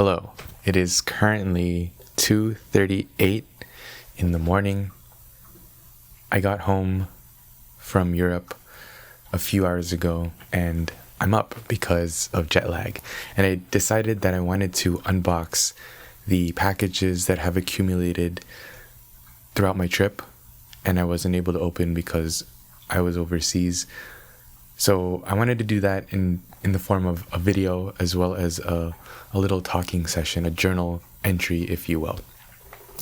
Hello. It is currently 2:38 in the morning. I got home from Europe a few hours ago and I'm up because of jet lag. And I decided that I wanted to unbox the packages that have accumulated throughout my trip and I wasn't able to open because I was overseas. So I wanted to do that in the form of a video as well as a little talking session, a journal entry, if you will.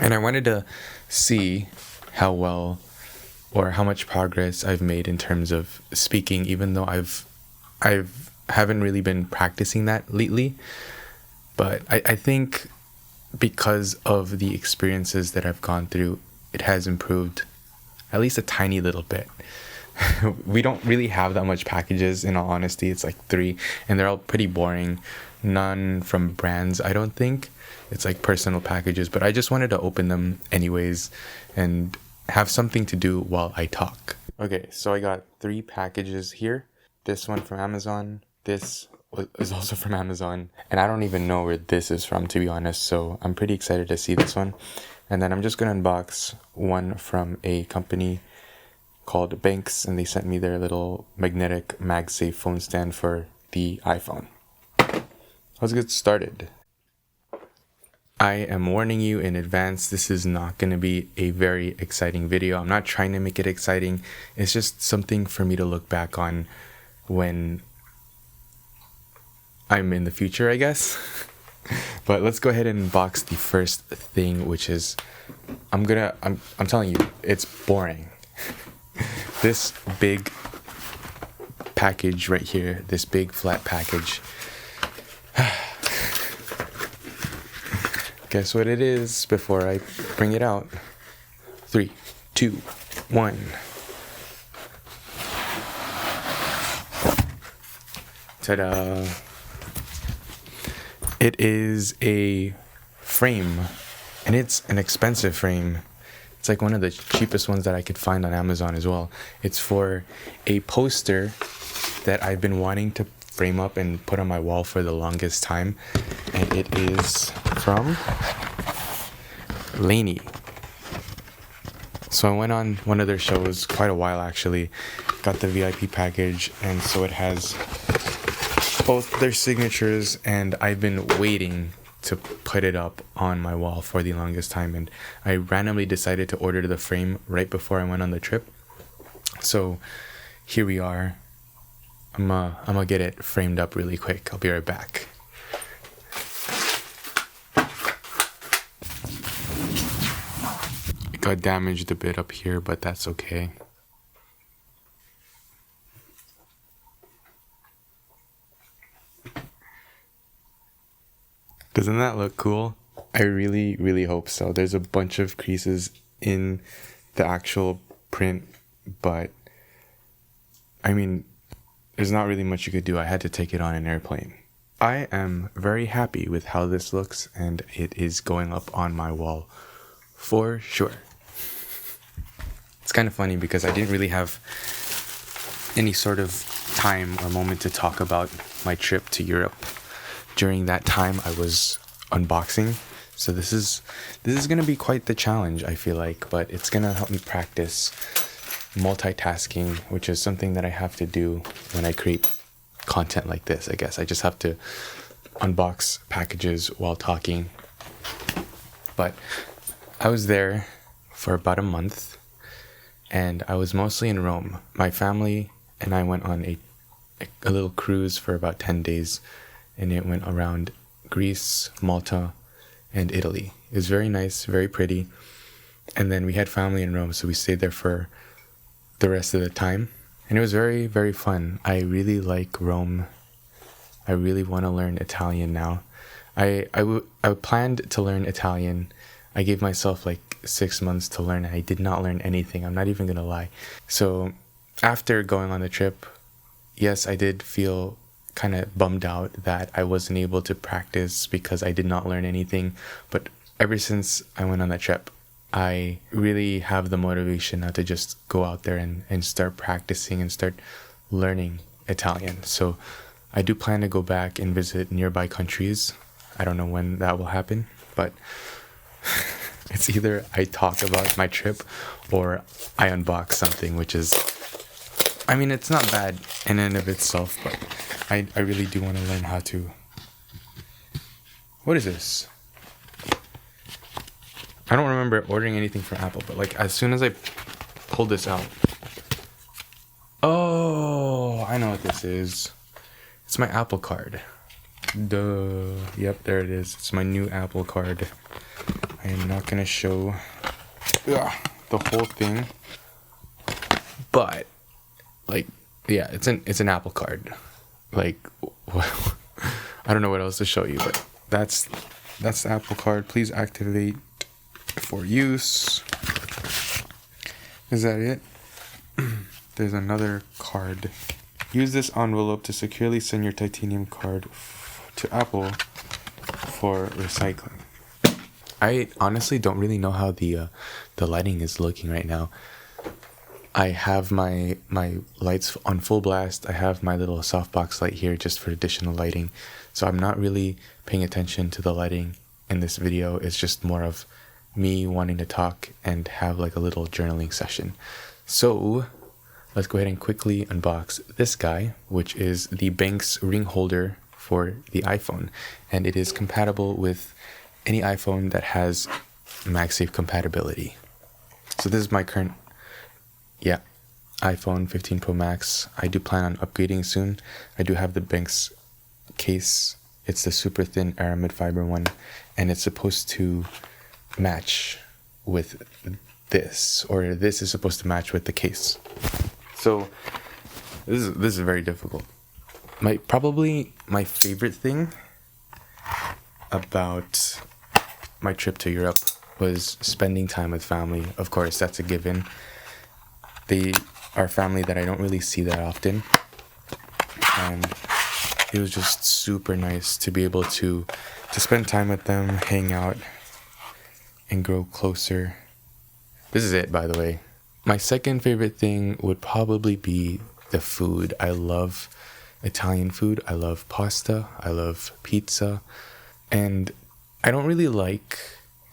And I wanted to see how well or how much progress I've made in terms of speaking, even though I haven't really been practicing that lately. But I think because of the experiences that I've gone through, it has improved at least a tiny little bit. We don't really have that much packages, in all honesty. It's like 3 and they're all pretty boring. None from brands, I don't think. It's like personal packages, but I just wanted to open them anyways and have something to do while I talk. Okay, so I got 3 packages here. This one from Amazon, this is also from Amazon, and I don't even know where this is from, to be honest, so I'm pretty excited to see this one. And then I'm just gonna unbox one from a company called Banks, and they sent me their little magnetic MagSafe phone stand for the iPhone. Let's get started. I am warning you in advance, this is not going to be a very exciting video. I'm not trying to make it exciting. It's just something for me to look back on when I'm in the future, I guess. But let's go ahead and unbox the first thing, which is I'm telling you, it's boring. This big package right here, this big flat package. Guess what it is before I bring it out? 3, 2, 1. Ta-da! It is a frame, and it's an expensive frame. It's like one of the cheapest ones that I could find on Amazon as well. It's for a poster that I've been wanting to frame up and put on my wall for the longest time. And it is from Laney. So I went on one of their shows quite a while actually. Got the VIP package, and so it has both their signatures, and I've been waiting to put it up on my wall for the longest time, and I randomly decided to order the frame right before I went on the trip. So here we are. I'm gonna get it framed up really quick. I'll be right back. It got damaged a bit up here, but that's okay. Doesn't that look cool? I really, really hope so. There's a bunch of creases in the actual print, but I mean, there's not really much you could do. I had to take it on an airplane. I am very happy with how this looks, and it is going up on my wall for sure. It's kind of funny because I didn't really have any sort of time or moment to talk about my trip to Europe. During that time I was unboxing, so this is going to be quite the challenge, I feel like, but it's going to help me practice multitasking, which is something that I have to do when I create content like this. I guess I just have to unbox packages while talking. But I was there for about a month, and I was mostly in Rome. My family and I went on a little cruise for about 10 days, and it went around Greece, Malta, and Italy. It was very nice, very pretty. And then we had family in Rome, so we stayed there for the rest of the time. And it was very, very fun. I really like Rome. I really want to learn Italian now. I planned to learn Italian. I gave myself like 6 months to learn. I did not learn anything. I'm not even going to lie. So after going on the trip, yes, I did feel kind of bummed out that I wasn't able to practice because I did not learn anything. But ever since I went on that trip, I really have the motivation now to just go out there and start practicing and start learning Italian. So I do plan to go back and visit nearby countries I don't know when that will happen, but it's either I talk about my trip or I unbox something, which is, I mean, it's not bad in and of itself, but I really do want to learn how to. What is this? I don't remember ordering anything from Apple, but like as soon as I pulled this out, oh, I know what this is. It's my Apple card. Duh. Yep, there it is. It's my new Apple card. I am not gonna show the whole thing, but like, yeah, it's an Apple card. Like, I don't know what else to show you, but that's the Apple card. Please activate for use. Is that it? There's another card. Use this envelope to securely send your titanium card to Apple for recycling. I honestly don't really know how the lighting is looking right now. I have my lights on full blast. I have my little softbox light here just for additional lighting. So I'm not really paying attention to the lighting in this video. It's just more of me wanting to talk and have like a little journaling session. So let's go ahead and quickly unbox this guy, which is the Banks ring holder for the iPhone. And it is compatible with any iPhone that has MagSafe compatibility. So this is my current, iPhone 15 Pro Max. I do plan on upgrading soon. I do have the Banks case. It's the super thin aramid fiber one, and it's supposed to match with this, or this is supposed to match with the case. So this is very difficult. Probably my favorite thing about my trip to Europe was spending time with family. Of course, that's a given. They are family that I don't really see that often, and it was just super nice to be able to spend time with them, hang out, and grow closer. This is it, by the way. My second favorite thing would probably be the food. I love Italian food. I love pasta. I love pizza. And I don't really like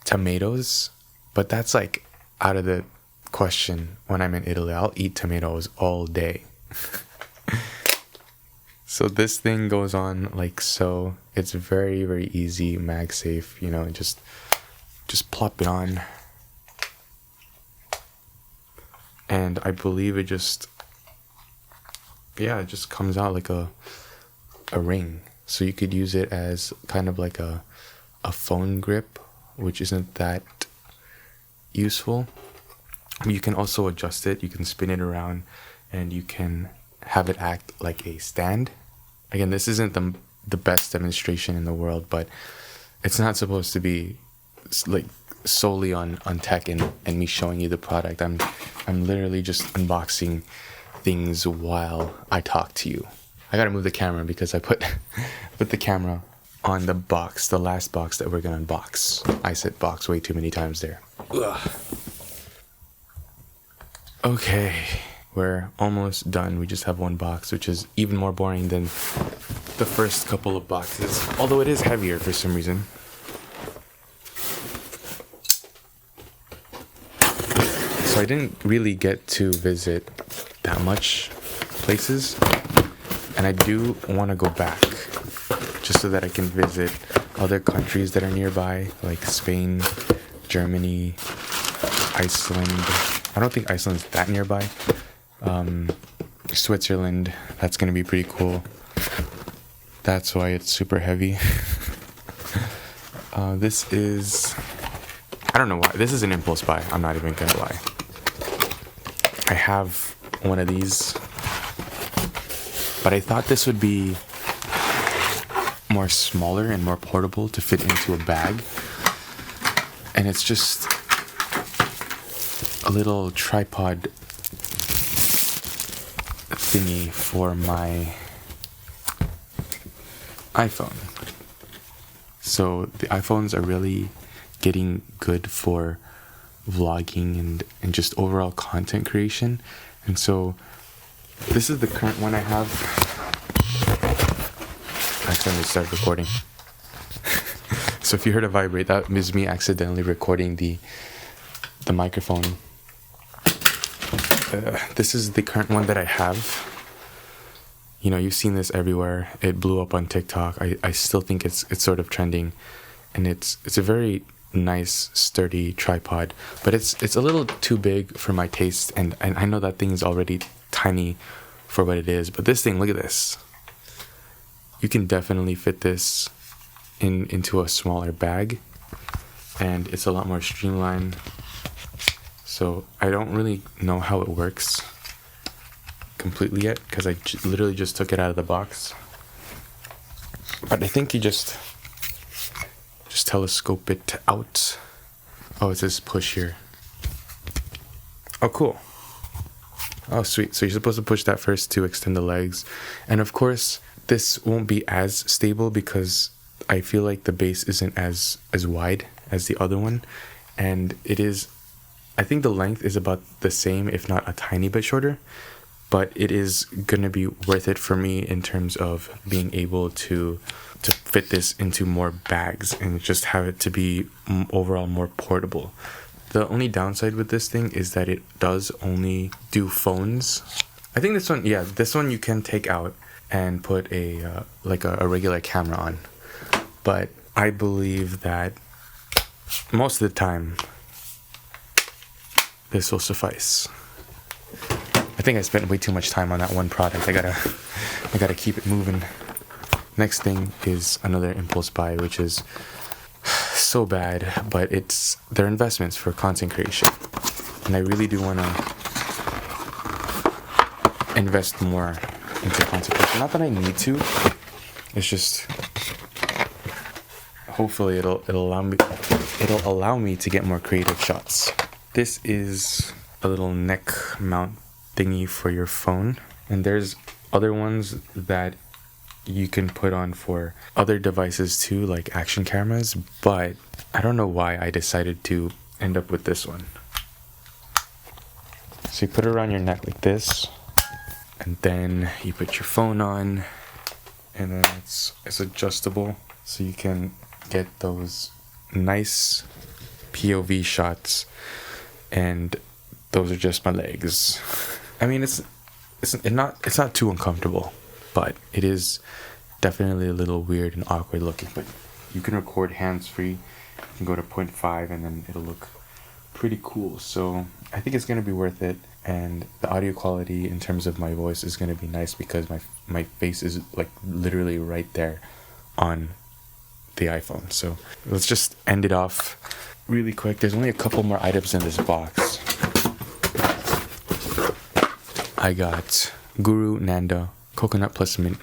tomatoes, but that's like out of the question when I'm in Italy. I'll eat tomatoes all day. So this thing goes on like so. It's very, very easy, MagSafe, just plop it on. And I believe it just comes out like a ring. So you could use it as kind of like a phone grip, which isn't that useful. You can also adjust it. You can spin it around and you can have it act like a stand. Again, this isn't the best demonstration in the world, but it's not supposed to be like solely on tech and me showing you the product. I'm literally just unboxing things while I talk to you. I gotta move the camera because I put the camera on the box, the last box that we're gonna unbox. I said box way too many times there. Ugh. Okay, we're almost done. We just have one box, which is even more boring than the first couple of boxes, although it is heavier for some reason. So I didn't really get to visit that much places, and I do want to go back just so that I can visit other countries that are nearby, like Spain, Germany, Iceland. I don't think Iceland's that nearby. Switzerland, that's gonna be pretty cool. That's why it's super heavy. This is, I don't know why. This is an impulse buy. I'm not even gonna lie. I have one of these, but I thought this would be more smaller and more portable to fit into a bag. And it's just a little tripod thingy for my iPhone. So the iPhones are really getting good for vlogging and just overall content creation. And so this is the current one I have. I accidentally started recording. So if you heard a vibrate, that was me accidentally recording the microphone. This is the current one that I have. You know, you've seen this everywhere. It blew up on TikTok. I still think it's sort of trending, and it's a very nice, sturdy tripod, but it's a little too big for my taste, and I know that thing is already tiny for what it is, but this thing, look at this. You can definitely fit this into a smaller bag, and it's a lot more streamlined. So I don't really know how it works completely yet, because I literally just took it out of the box. But I think you just telescope it out. Oh, it says push here. Oh, cool. Oh, sweet. So you're supposed to push that first to extend the legs. And of course, this won't be as stable because I feel like the base isn't as wide as the other one. And it is, I think the length is about the same, if not a tiny bit shorter. But it is going to be worth it for me in terms of being able to fit this into more bags and just have it to be overall more portable. The only downside with this thing is that it does only do phones. I think this one you can take out and put a regular camera on. But I believe that most of the time this will suffice. I think I spent way too much time on that one product. I gotta keep it moving. Next thing is another impulse buy, which is so bad, but they're investments for content creation, and I really do want to invest more into content creation. Not that I need to. It's just hopefully it'll allow me to get more creative shots. This is a little neck mount thingy for your phone, and there's other ones that you can put on for other devices too, like action cameras, but I don't know why I decided to end up with this one. So you put it around your neck like this, and then you put your phone on, and then it's adjustable, so you can get those nice POV shots, and those are just my legs. I mean, it's not too uncomfortable, but it is definitely a little weird and awkward looking. But you can record hands-free. You can go to 0.5 and then it'll look pretty cool. So I think it's going to be worth it. And the audio quality in terms of my voice is going to be nice because my face is like literally right there on the iPhone. So let's just end it off really quick. There's only a couple more items in this box. I got Guru Nanda Coconut Plus Mint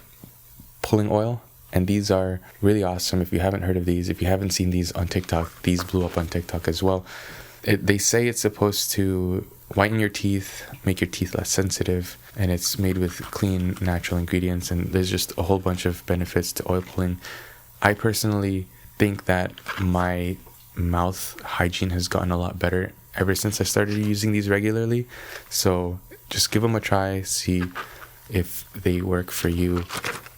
Pulling Oil, and these are really awesome. If you haven't heard of these, if you haven't seen these on TikTok, these blew up on TikTok as well. They say it's supposed to whiten your teeth, make your teeth less sensitive, and it's made with clean, natural ingredients, and there's just a whole bunch of benefits to oil pulling. I personally think that my mouth hygiene has gotten a lot better ever since I started using these regularly, so just give them a try, see if they work for you.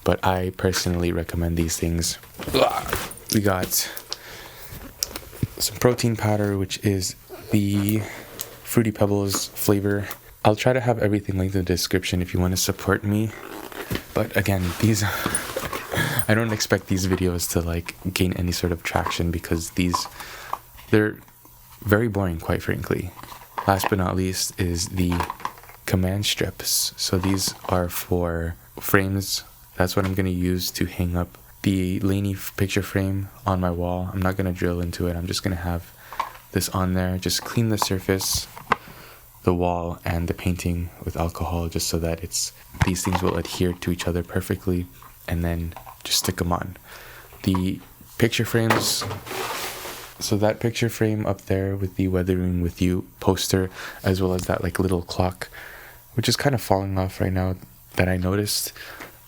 But I personally recommend these things. We got some protein powder, which is the Fruity Pebbles flavor. I'll try to have everything linked in the description if you want to support me. But again, these I don't expect these videos to like gain any sort of traction because they're very boring, quite frankly. Last but not least is the command strips. So these are for frames. That's what I'm going to use to hang up the Laney picture frame on my wall. I'm not going to drill into it. I'm just going to have this on there. Just clean the surface, the wall, and the painting with alcohol just so that these things will adhere to each other perfectly, and then just stick them on. The picture frames, so that picture frame up there with the Weathering With You poster, as well as that like little clock, which is kind of falling off right now that I noticed,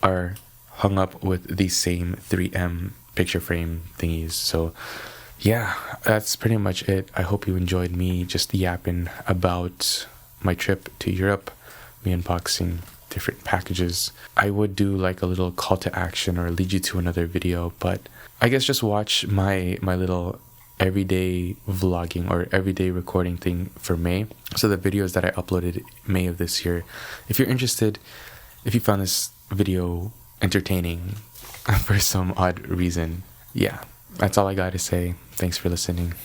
are hung up with the same 3M picture frame thingies. So yeah, that's pretty much it. I hope you enjoyed me just yapping about my trip to Europe, me unboxing different packages. I would do like a little call to action or lead you to another video, but I guess just watch my little everyday vlogging or everyday recording thing for May. So the videos that I uploaded May of this year. If you're interested, if you found this video entertaining for some odd reason, yeah, that's all I got to say. Thanks for listening.